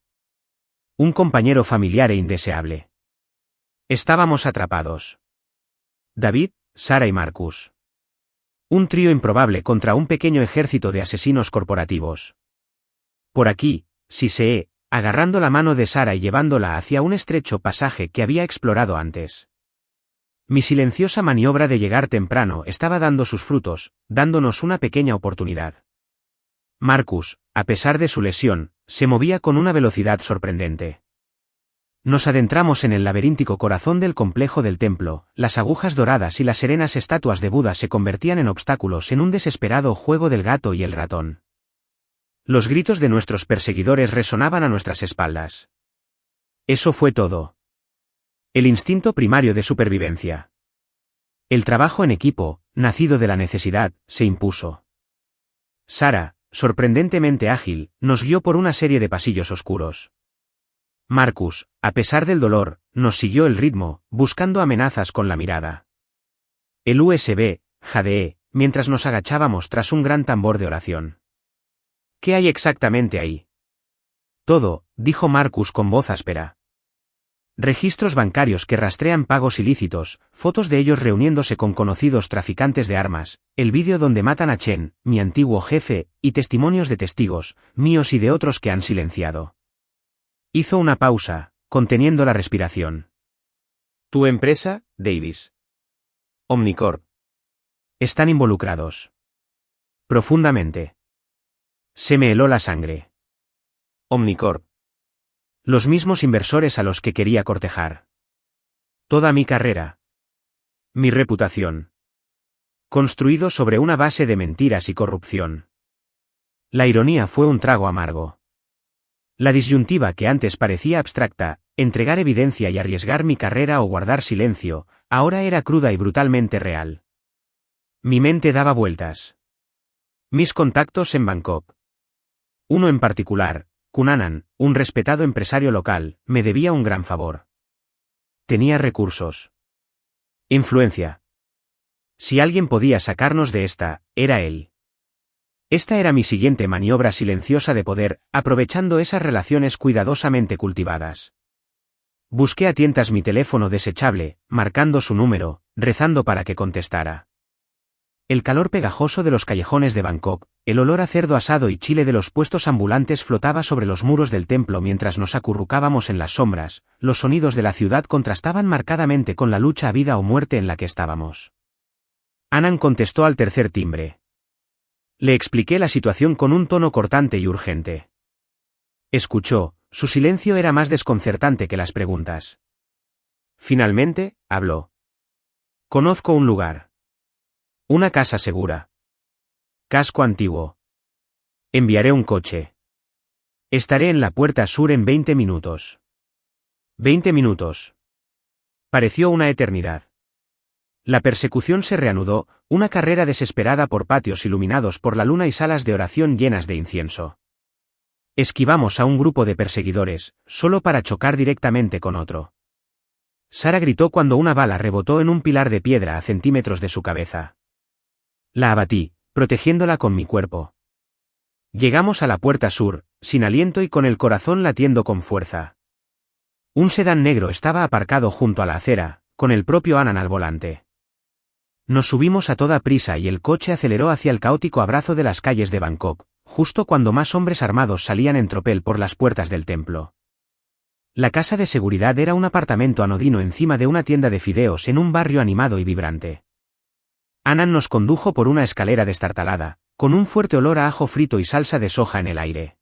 Un compañero familiar e indeseable. Estábamos atrapados. David, Sarah y Marcus. Un trío improbable contra un pequeño ejército de asesinos corporativos. Por aquí, siseé, agarrando la mano de Sarah y llevándola hacia un estrecho pasaje que había explorado antes. Mi silenciosa maniobra de llegar temprano estaba dando sus frutos, dándonos una pequeña oportunidad. Marcus, a pesar de su lesión, se movía con una velocidad sorprendente. Nos adentramos en el laberíntico corazón del complejo del templo, las agujas doradas y las serenas estatuas de Buda se convertían en obstáculos en un desesperado juego del gato y el ratón. Los gritos de nuestros perseguidores resonaban a nuestras espaldas. Eso fue todo. El instinto primario de supervivencia. El trabajo en equipo, nacido de la necesidad, se impuso. Sarah, sorprendentemente ágil, nos guió por una serie de pasillos oscuros. Marcus, a pesar del dolor, nos siguió el ritmo, buscando amenazas con la mirada. El USB, jadeé, mientras nos agachábamos tras un gran tambor de oración. ¿Qué hay exactamente ahí? Todo, dijo Marcus con voz áspera. Registros bancarios que rastrean pagos ilícitos, fotos de ellos reuniéndose con conocidos traficantes de armas, el vídeo donde matan a Chen, mi antiguo jefe, y testimonios de testigos, míos y de otros que han silenciado. Hizo una pausa, conteniendo la respiración. ¿Tu empresa, Davis? Omnicorp. Están involucrados. Profundamente. Se me heló la sangre. Omnicorp. Los mismos inversores a los que quería cortejar. Toda mi carrera. Mi reputación. Construido sobre una base de mentiras y corrupción. La ironía fue un trago amargo. La disyuntiva que antes parecía abstracta, entregar evidencia y arriesgar mi carrera o guardar silencio, ahora era cruda y brutalmente real. Mi mente daba vueltas. Mis contactos en Bangkok. Uno en particular, Cunanan, un respetado empresario local, me debía un gran favor. Tenía recursos. Influencia. Si alguien podía sacarnos de esta, era él. Esta era mi siguiente maniobra silenciosa de poder, aprovechando esas relaciones cuidadosamente cultivadas. Busqué a tientas mi teléfono desechable, marcando su número, rezando para que contestara. El calor pegajoso de los callejones de Bangkok, el olor a cerdo asado y chile de los puestos ambulantes flotaba sobre los muros del templo mientras nos acurrucábamos en las sombras, los sonidos de la ciudad contrastaban marcadamente con la lucha a vida o muerte en la que estábamos. Anand contestó al tercer timbre. Le expliqué la situación con un tono cortante y urgente. Escuchó, su silencio era más desconcertante que las preguntas. Finalmente, habló. Conozco un lugar. Una casa segura. Casco antiguo. Enviaré un coche. Estaré en la puerta sur en 20 minutos. 20 minutos. Pareció una eternidad. La persecución se reanudó, una carrera desesperada por patios iluminados por la luna y salas de oración llenas de incienso. Esquivamos a un grupo de perseguidores, solo para chocar directamente con otro. Sarah gritó cuando una bala rebotó en un pilar de piedra a centímetros de su cabeza. La abatí, protegiéndola con mi cuerpo. Llegamos a la puerta sur, sin aliento y con el corazón latiendo con fuerza. Un sedán negro estaba aparcado junto a la acera, con el propio Anand al volante. Nos subimos a toda prisa y el coche aceleró hacia el caótico abrazo de las calles de Bangkok, justo cuando más hombres armados salían en tropel por las puertas del templo. La casa de seguridad era un apartamento anodino encima de una tienda de fideos en un barrio animado y vibrante. Anand nos condujo por una escalera destartalada, con un fuerte olor a ajo frito y salsa de soja en el aire.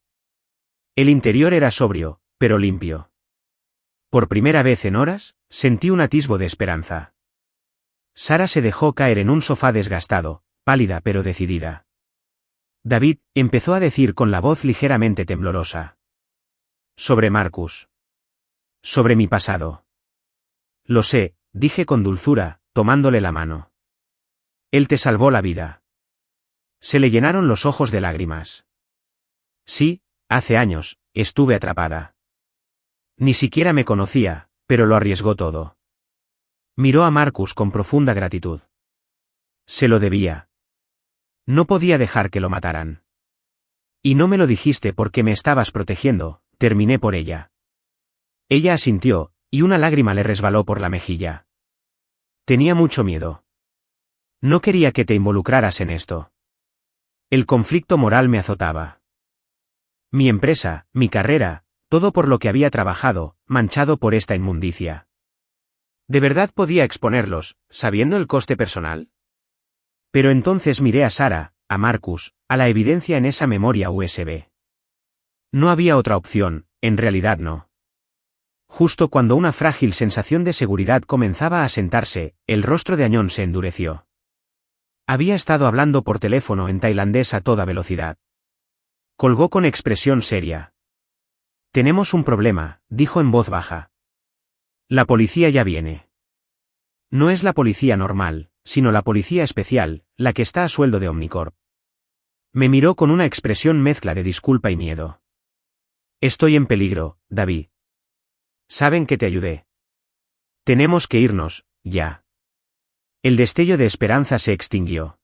El interior era sobrio, pero limpio. Por primera vez en horas, sentí un atisbo de esperanza. Sara se dejó caer en un sofá desgastado, pálida pero decidida. David, empezó a decir con la voz ligeramente temblorosa. Sobre Marcus. Sobre mi pasado. Lo sé, dije con dulzura, tomándole la mano. Él te salvó la vida. Se le llenaron los ojos de lágrimas. Sí, hace años, estuve atrapada. Ni siquiera me conocía, pero lo arriesgó todo. Miró a Marcus con profunda gratitud. Se lo debía. No podía dejar que lo mataran. Y no me lo dijiste porque me estabas protegiendo, terminé por ella. Ella asintió, y una lágrima le resbaló por la mejilla. Tenía mucho miedo. No quería que te involucraras en esto. El conflicto moral me azotaba. Mi empresa, mi carrera, todo por lo que había trabajado, manchado por esta inmundicia. ¿De verdad podía exponerlos, sabiendo el coste personal? Pero entonces miré a Sara, a Marcus, a la evidencia en esa memoria USB. No había otra opción, en realidad no. Justo cuando una frágil sensación de seguridad comenzaba a asentarse, el rostro de Añón se endureció. Había estado hablando por teléfono en tailandés a toda velocidad. Colgó con expresión seria. Tenemos un problema, dijo en voz baja. La policía ya viene. No es la policía normal, sino la policía especial, la que está a sueldo de Omnicorp. Me miró con una expresión mezcla de disculpa y miedo. Estoy en peligro, David. Saben que te ayudé. Tenemos que irnos, ya. El destello de esperanza se extinguió.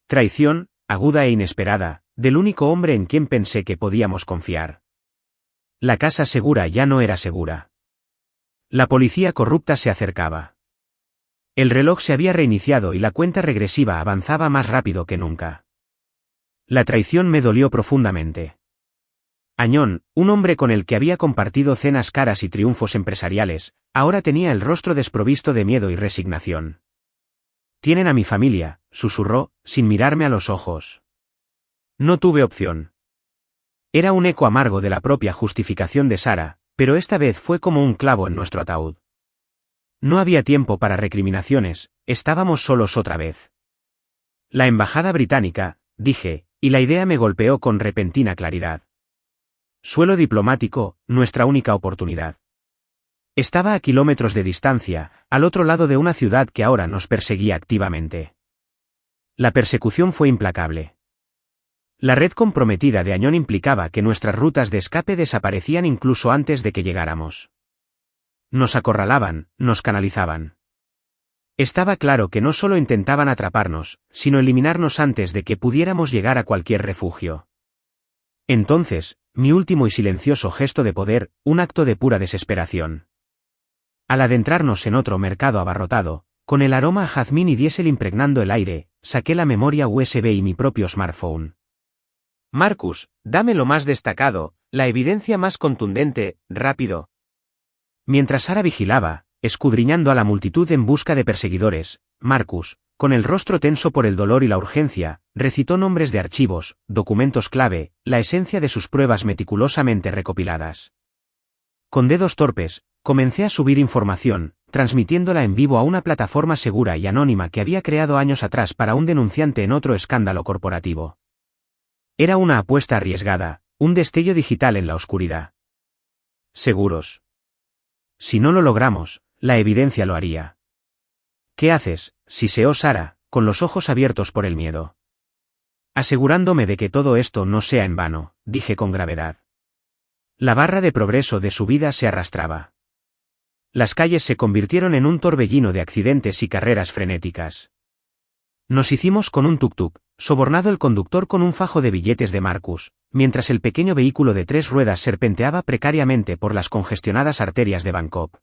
Traición, aguda e inesperada, del único hombre en quien pensé que podíamos confiar. La casa segura ya no era segura. La policía corrupta se acercaba. El reloj se había reiniciado y la cuenta regresiva avanzaba más rápido que nunca. La traición me dolió profundamente. Añón, un hombre con el que había compartido cenas caras y triunfos empresariales, ahora tenía el rostro desprovisto de miedo y resignación. Tienen a mi familia, susurró, sin mirarme a los ojos. No tuve opción. Era un eco amargo de la propia justificación de Sara, pero esta vez fue como un clavo en nuestro ataúd. No había tiempo para recriminaciones, estábamos solos otra vez. La embajada británica, dije, y la idea me golpeó con repentina claridad. Suelo diplomático, nuestra única oportunidad. Estaba a kilómetros de distancia, al otro lado de una ciudad que ahora nos perseguía activamente. La persecución fue implacable. La red comprometida de Añón implicaba que nuestras rutas de escape desaparecían incluso antes de que llegáramos. Nos acorralaban, nos canalizaban. Estaba claro que no solo intentaban atraparnos, sino eliminarnos antes de que pudiéramos llegar a cualquier refugio. Entonces, mi último y silencioso gesto de poder, un acto de pura desesperación. Al adentrarnos en otro mercado abarrotado, con el aroma a jazmín y diésel impregnando el aire, saqué la memoria USB y mi propio smartphone. Marcus, dame lo más destacado, la evidencia más contundente, rápido. Mientras Sara vigilaba, escudriñando a la multitud en busca de perseguidores, Marcus, con el rostro tenso por el dolor y la urgencia, recitó nombres de archivos, documentos clave, la esencia de sus pruebas meticulosamente recopiladas. Con dedos torpes, comencé a subir información, transmitiéndola en vivo a una plataforma segura y anónima que había creado años atrás para un denunciante en otro escándalo corporativo. Era una apuesta arriesgada, un destello digital en la oscuridad. Seguros. Si no lo logramos, la evidencia lo haría. ¿Qué haces?, siseó Sara, con los ojos abiertos por el miedo. Asegurándome de que todo esto no sea en vano, dije con gravedad. La barra de progreso de su vida se arrastraba. Las calles se convirtieron en un torbellino de accidentes y carreras frenéticas. Nos hicimos con un tuk-tuk, sobornado el conductor con un fajo de billetes de Marcus, mientras el pequeño vehículo de 3 ruedas serpenteaba precariamente por las congestionadas arterias de Bangkok.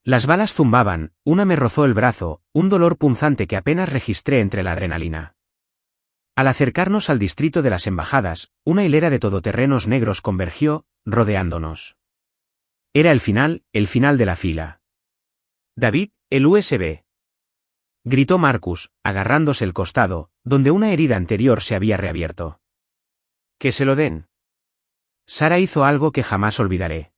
Las balas zumbaban, una me rozó el brazo, un dolor punzante que apenas registré entre la adrenalina. Al acercarnos al distrito de las embajadas, una hilera de todoterrenos negros convergió, rodeándonos. Era el final de la fila. David, el USB. Gritó Marcus, agarrándose el costado, donde una herida anterior se había reabierto. Que se lo den. Sara hizo algo que jamás olvidaré.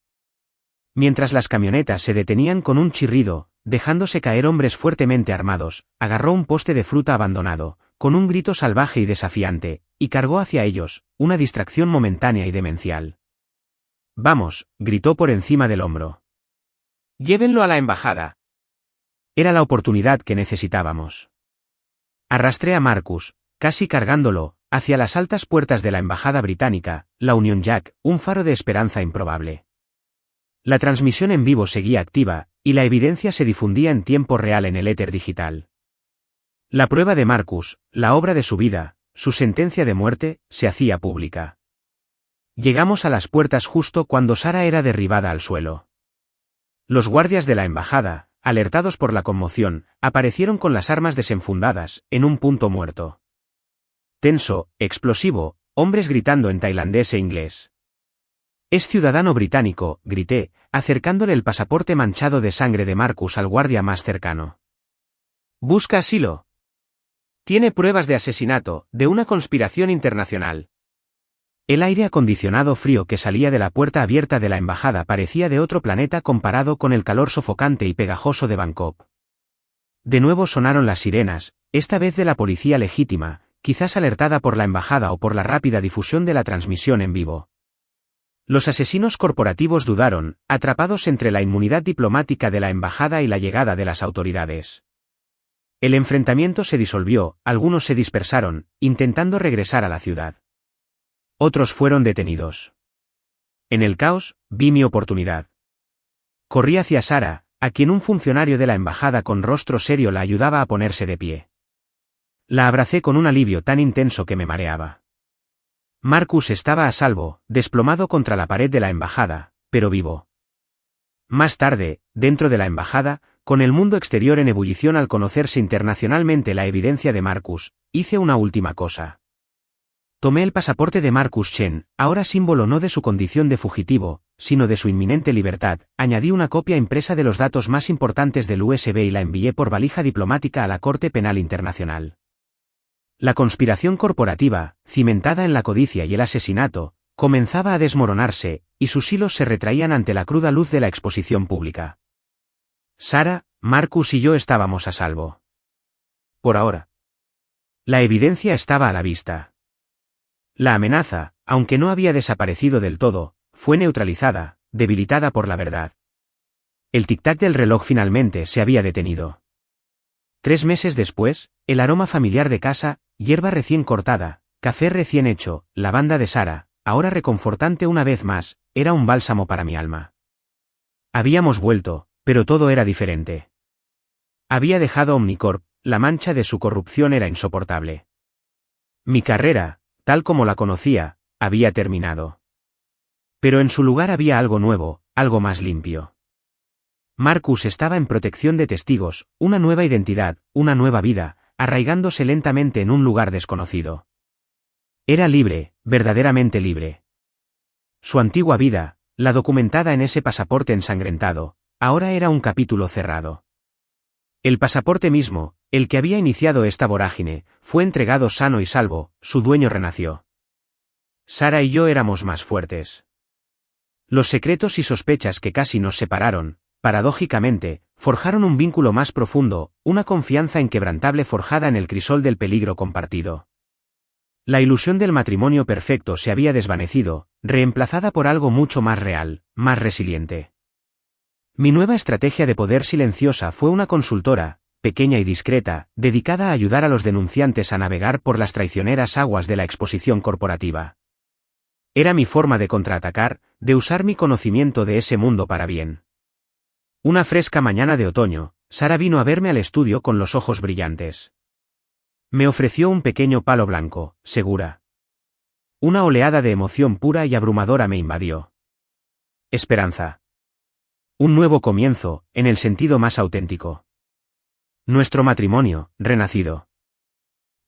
Mientras las camionetas se detenían con un chirrido, dejándose caer hombres fuertemente armados, agarró un poste de fruta abandonado, con un grito salvaje y desafiante, y cargó hacia ellos, una distracción momentánea y demencial. Vamos, gritó por encima del hombro. Llévenlo a la embajada. Era la oportunidad que necesitábamos. Arrastré a Marcus, casi cargándolo, hacia las altas puertas de la embajada británica, la Union Jack, un faro de esperanza improbable. La transmisión en vivo seguía activa, y la evidencia se difundía en tiempo real en el éter digital. La prueba de Marcus, la obra de su vida, su sentencia de muerte, se hacía pública. Llegamos a las puertas justo cuando Sara era derribada al suelo. Los guardias de la embajada, alertados por la conmoción, aparecieron con las armas desenfundadas, en un punto muerto. Tenso, explosivo, hombres gritando en tailandés e inglés. Es ciudadano británico, grité, acercándole el pasaporte manchado de sangre de Marcus al guardia más cercano. Busca asilo. Tiene pruebas de asesinato, de una conspiración internacional. El aire acondicionado frío que salía de la puerta abierta de la embajada parecía de otro planeta comparado con el calor sofocante y pegajoso de Bangkok. De nuevo sonaron las sirenas, esta vez de la policía legítima, quizás alertada por la embajada o por la rápida difusión de la transmisión en vivo. Los asesinos corporativos dudaron, atrapados entre la inmunidad diplomática de la embajada y la llegada de las autoridades. El enfrentamiento se disolvió, algunos se dispersaron, intentando regresar a la ciudad. Otros fueron detenidos. En el caos, vi mi oportunidad. Corrí hacia Sara, a quien un funcionario de la embajada con rostro serio la ayudaba a ponerse de pie. La abracé con un alivio tan intenso que me mareaba. Marcus estaba a salvo, desplomado contra la pared de la embajada, pero vivo. Más tarde, dentro de la embajada, con el mundo exterior en ebullición al conocerse internacionalmente la evidencia de Marcus, hice una última cosa. Tomé el pasaporte de Marcus Chen, ahora símbolo no de su condición de fugitivo, sino de su inminente libertad, añadí una copia impresa de los datos más importantes del USB y la envié por valija diplomática a la Corte Penal Internacional. La conspiración corporativa, cimentada en la codicia y el asesinato, comenzaba a desmoronarse, y sus hilos se retraían ante la cruda luz de la exposición pública. Sara, Marcus y yo estábamos a salvo. Por ahora. La evidencia estaba a la vista. La amenaza, aunque no había desaparecido del todo, fue neutralizada, debilitada por la verdad. El tic-tac del reloj finalmente se había detenido. 3 meses después, el aroma familiar de casa, hierba recién cortada, café recién hecho, lavanda de Sara, ahora reconfortante una vez más, era un bálsamo para mi alma. Habíamos vuelto, pero todo era diferente. Había dejado Omnicorp, la mancha de su corrupción era insoportable. Mi carrera, tal como la conocía, había terminado. Pero en su lugar había algo nuevo, algo más limpio. Marcus estaba en protección de testigos, una nueva identidad, una nueva vida, arraigándose lentamente en un lugar desconocido. Era libre, verdaderamente libre. Su antigua vida, la documentada en ese pasaporte ensangrentado, ahora era un capítulo cerrado. El pasaporte mismo, el que había iniciado esta vorágine, fue entregado sano y salvo, su dueño renació. Sara y yo éramos más fuertes. Los secretos y sospechas que casi nos separaron, paradójicamente, forjaron un vínculo más profundo, una confianza inquebrantable forjada en el crisol del peligro compartido. La ilusión del matrimonio perfecto se había desvanecido, reemplazada por algo mucho más real, más resiliente. Mi nueva estrategia de poder silenciosa fue una consultora, pequeña y discreta, dedicada a ayudar a los denunciantes a navegar por las traicioneras aguas de la exposición corporativa. Era mi forma de contraatacar, de usar mi conocimiento de ese mundo para bien. Una fresca mañana de otoño, Sara vino a verme al estudio con los ojos brillantes. Me ofreció un pequeño palo blanco, segura. Una oleada de emoción pura y abrumadora me invadió. Esperanza. Un nuevo comienzo, en el sentido más auténtico. Nuestro matrimonio, renacido.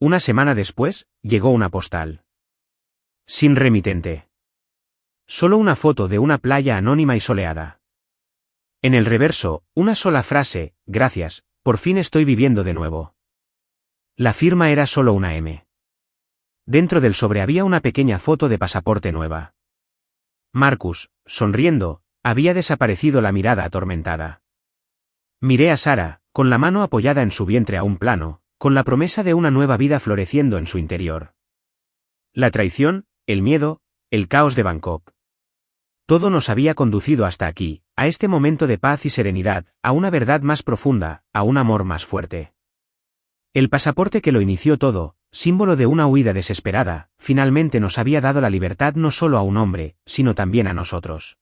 Una semana después, llegó una postal. Sin remitente. Solo una foto de una playa anónima y soleada. En el reverso, una sola frase: gracias, por fin estoy viviendo de nuevo. La firma era solo una M. Dentro del sobre había una pequeña foto de pasaporte nueva. Marcus, sonriendo, había desaparecido la mirada atormentada. Miré a Sara, con la mano apoyada en su vientre a un plano, con la promesa de una nueva vida floreciendo en su interior. La traición, el miedo, el caos de Bangkok. Todo nos había conducido hasta aquí, a este momento de paz y serenidad, a una verdad más profunda, a un amor más fuerte. El pasaporte que lo inició todo, símbolo de una huida desesperada, finalmente nos había dado la libertad no solo a un hombre, sino también a nosotros.